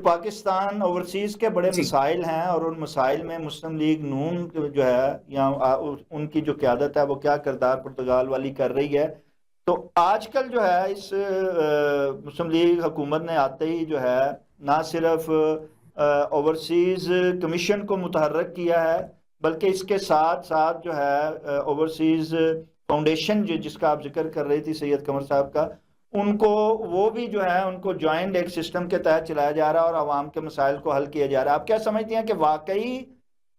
Pakistan overseas کے بڑے جی مسائل ہیں، اور ان مسائل میں مسلم لیگ نون جو ہے یا ان کی جو قیادت ہے وہ کیا کردار پرتگال والی کر رہی ہے. تو آج کل جو ہے اس مسلم لیگ حکومت نے آتے ہی جو ہے نہ صرف اوورسیز کمیشن کو متحرک کیا ہے، بلکہ اس کے ساتھ ساتھ جو ہے اوورسیز فاؤنڈیشن جس کا آپ ذکر کر رہی تھی سید قمر صاحب کا، ان کو وہ بھی جو ہے ان کو جوائنٹ ایک سسٹم کے تحت چلایا جا رہا ہے اور عوام کے مسائل کو حل کیا جا رہا ہے. آپ کیا سمجھتی ہیں کہ واقعی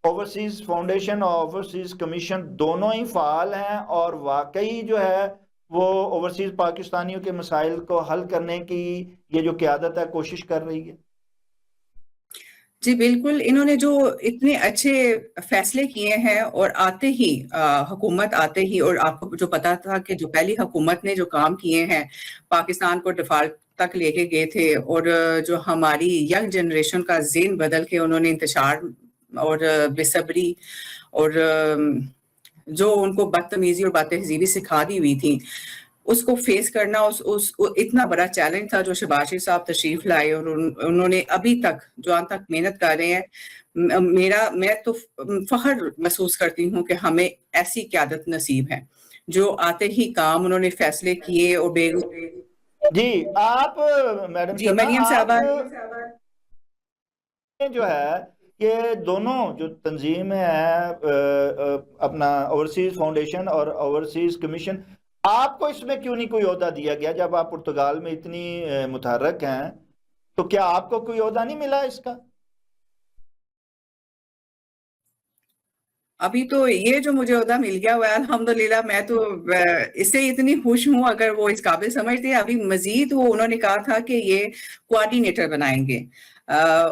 اوورسیز فاؤنڈیشن اور اوورسیز کمیشن دونوں ہی فعال ہیں اور واقعی جو ہے وہ اوورسیز پاکستانیوں کے مسائل کو حل کرنے کی یہ جو قیادت ہے کوشش کر رہی ہے؟ جی بالکل، انہوں نے جو اتنے اچھے فیصلے کیے ہیں اور آتے ہی حکومت آتے ہی، اور آپ کو جو پتا تھا کہ جو پہلی حکومت نے جو کام کیے ہیں پاکستان کو ڈیفالٹ تک لے کے گئے تھے، اور جو ہماری ینگ جنریشن کا ذہن بدل کے انہوں نے انتشار اور بے صبری اور جو ان کو بدتمیزی اور بد تہذیبی سکھا دی ہوئی تھی اس کو فیس کرنا اتنا بڑا چیلنج تھا جو شہباز شریف صاحب تشریف لائے، اور انہوں نے ابھی تک جو آج تک محنت کر رہے ہیں. میں تو فخر محسوس کرتی ہوں کہ ہمیں ایسی قیادت نصیب ہے جو آتے ہی کام انہوں نے فیصلے کیے. اور جی آپ میڈم جی شبنہ، مریم آپ صاحبہ جو ہے کہ دونوں جو تنظیمیں ہیں اپنا اوورسیز فاؤنڈیشن اور اوورسیز کمیشن، آپ کو اس میں کیوں نہیں کوئی عہدہ دیا گیا؟ جب آپ پرتگال میں اتنی متحرک ہیں تو کیا آپ کو کوئی عہدہ نہیں ملا اس کا؟ ابھی تو یہ جو مجھے عہدہ مل گیا ہوا ہے الحمدللہ، میں تو اس سے اتنی خوش ہوں. اگر وہ اس قابل سمجھتے ہیں، ابھی مزید وہ انہوں نے کہا تھا کہ یہ کوآرڈینیٹر بنائیں گے،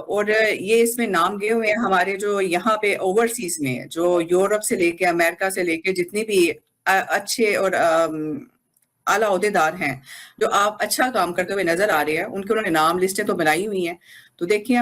اور یہ اس میں نام گئے ہوئے ہیں ہمارے جو یہاں پہ اوورسیز میں جو یورپ سے لے کے امریکہ سے لے کے جتنی بھی اچھے اور اعلیٰ عہدیدار ہیں جو آپ اچھا کام کرتے ہوئے نظر آ رہے ہیں، ان کے انہوں نے نام لسٹیں تو بنائی ہوئی ہیں. تو دیکھیں